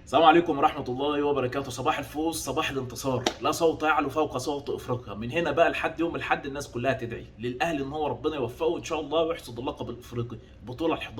السلام عليكم ورحمة الله وبركاته. صباح الفوز، صباح الانتصار، لا صوت يعلو فوق صوت افريقيا. من هنا بقى لحد يوم الحد الناس كلها تدعي للاهلي ان هو ربنا يوفقه ان شاء الله ويحصد اللقب الافريقي البطولة ال11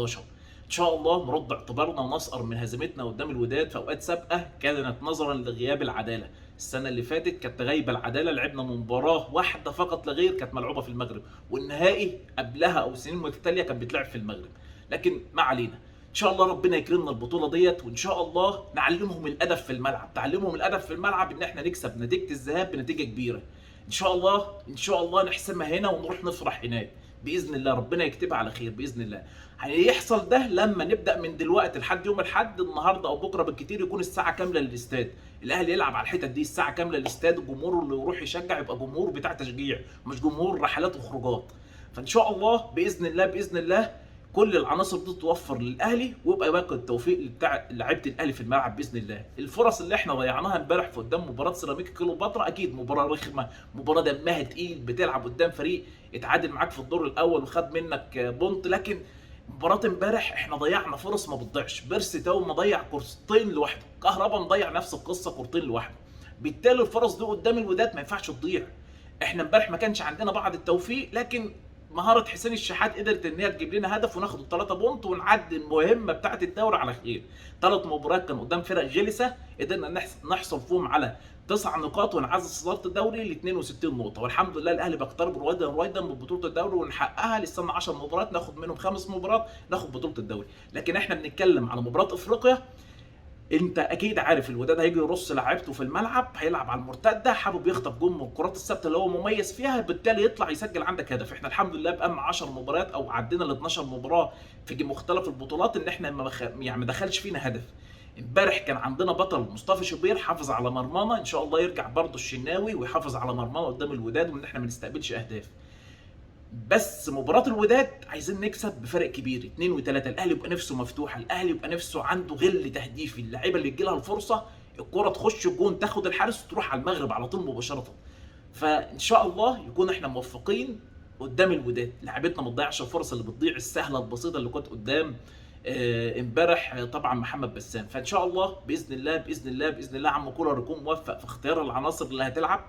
ان شاء الله. نرد اعتبارنا ونسأر من هزيمتنا قدام الوداد في اوقات سابقة كانت نظرا لغياب العدالة. السنة اللي فاتت كانت غايبة العدالة، لعبنا مباراة واحدة فقط لا غير كانت ملعوبة في المغرب، والنهائي قبلها او سنين متتالية كان بيتلعب في المغرب. لكن ما علينا، ان شاء الله ربنا يكرمنا البطوله ديت، وان شاء الله نعلمهم الادب في الملعب. تعلمهم الادب في الملعب ان احنا نكسب نتيجه الذهاب بنتيجه كبيره. ان شاء الله ان شاء الله نحسمها هنا ونروح نفرح هناك باذن الله، ربنا يكتبها على خير باذن الله. هيحصل ده لما نبدا من دلوقتي لحد يوم الاحد النهارده او بكره بالكتير يكون الساعه كامله للاستاد. الاهلي يلعب على الحتت دي الساعه كامله للاستاد، الجمهور اللي يروح يشجع يبقى جمهور بتاع تشجيع مش جمهور رحلات وخروجات. فان شاء الله باذن الله باذن الله كل العناصر دي توفر للاهلي، ويبقى باقي التوفيق بتاع لعيبه الاهلي في الملعب باذن الله. الفرص اللي احنا ضيعناها امبارح في قدام مباراه سيراميكا كليوباترا اكيد مباراه رخمه، مباراه دمها تقيل، بتلعب قدام فريق اتعادل معاك في الدور الاول وخد منك بونت. لكن مباراه امبارح احنا ضيعنا فرص ما بتضيعش. بيرسي تاو مضيع كورتين لوحده، كهربا مضيع نفس القصه كورتين لوحده. بالتالي الفرص دي قدام الوداد ما ينفعش تضيع. احنا امبارح ما كانش عندنا بعض التوفيق، لكن مهاره حسين الشحات قدرت ان هي تجيب لنا هدف وناخد الثلاثه بونت ونعدي المهمه بتاعه الدوري على خير. ثلاث مباريات كان قدام فرق غلسه قدرنا نحصل فيهم على 9 نقاط ونعزز صداره الدوري ل 62 نقطه، والحمد لله الاهلي بيقترب رويدا رويدا من بطوله الدوري ونحققها. لسه 10 مباريات ناخد منهم 5 مباريات ناخد بطوله الدوري. لكن احنا بنتكلم على مباراه افريقيا. انت اكيد عارف الوداد هيجي يرص لعيبته في الملعب، هيلعب على المرتده، حابب يخطف جون من الكرات الثابته اللي هو مميز فيها، بالتالي يطلع يسجل عندك هدف. احنا الحمد لله بقى 10 مباريات او عدينا ل 12 مباراه في مختلف البطولات ان احنا ما دخلش فينا هدف. امبارح كان عندنا بطل مصطفى شوبير حافظ على مرمانا، ان شاء الله يرجع برضه الشناوي ويحافظ على مرمانا قدام الوداد وان احنا ما نستقبلش اهداف. بس مباراة الوداد عايزين نكسب بفرق كبير 2 و3. الاهلي يبقى نفسه مفتوحه، الاهلي يبقى نفسه عنده غل تهديفي، اللعيبه اللي تجي لها الفرصه الكره تخش الجون تاخد الحارس وتروح على المغرب على طول مباشره. فان شاء الله يكون احنا موفقين قدام الوداد، لعيبتنا ما تضيعش الفرص اللي بتضيع السهله البسيطه اللي كانت قدام امبارح طبعا محمد بسام. فان شاء الله باذن الله باذن الله باذن الله عم كولر يكون موفق في اختيار العناصر اللي هتلعب،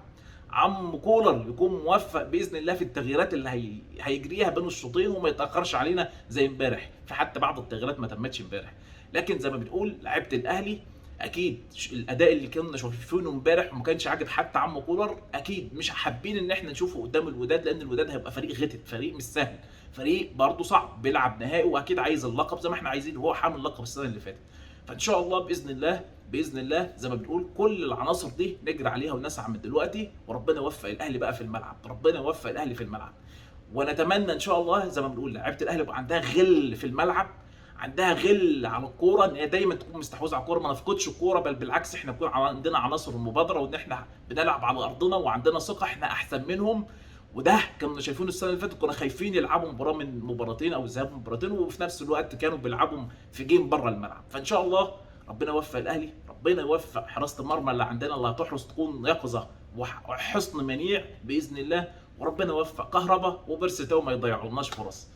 عم كولر يكون موفق باذن الله في التغييرات اللي هيجريها بين الشوطين وما يتاخرش علينا زي امبارح. في حتى بعض التغييرات ما تمتش امبارح، لكن زي ما بنقول لعيبه الاهلي اكيد الاداء اللي كنا شايفينه امبارح وما كانش عاجب حتى عم كولر، اكيد مش حابين ان احنا نشوفه قدام الوداد، لان الوداد هيبقى فريق غتت، فريق مش سهل، فريق برضه صعب بيلعب نهائي واكيد عايز اللقب زي ما احنا عايزين وهو حامل اللقب السنه اللي فاتت. فان شاء الله باذن الله باذن الله زي ما بنقول كل العناصر دي نجري عليها ونسعى من دلوقتي، وربنا يوفق الاهلي بقى في الملعب، ربنا يوفق الاهلي في الملعب. ونتمنى ان شاء الله زي ما بنقول لعيبه الاهلي يبقى عندها غل في الملعب، عندها غل على الكوره، ان هي دايما تكون مستحوذه على الكوره، ما نفقدش الكوره، بل بالعكس احنا يكون عندنا عناصر المبادره وان احنا بنلعب على ارضنا وعندنا ثقه احنا احسن منهم. وده كنا شايفينه السنه اللي فاتت، كنا خايفين يلعبوا مباراه من مباراتين او ذهاب مباراتين، وفي نفس الوقت كانوا بيلعبوا في جيم بره الملعب. فان شاء الله ربنا يوفق الاهلي، ربنا يوفق حراسه المرمى اللي عندنا اللي هتحرس تكون يقظه وحصن منيع باذن الله، وربنا يوفق كهربا وبيرسي تاو ما يضيعولناش فرص،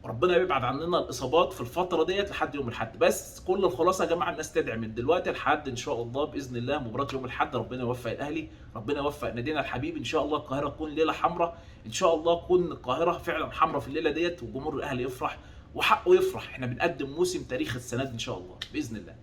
وربنا يبعد عننا الاصابات في الفتره ديت لحد يوم الاحد. بس كل الخلاصه يا جماعه الناس تدعي من دلوقتي لحد ان شاء الله باذن الله مباراه يوم الاحد. ربنا يوفق الاهلي، ربنا يوفق نادينا الحبيب، ان شاء الله القاهره تكون ليله حمراء، ان شاء الله تكون القاهره فعلا حمراء في الليله ديت وجمهور الاهلي يفرح وحقه يفرح. احنا بنقدم موسم تاريخي السنه دي ان شاء الله باذن الله.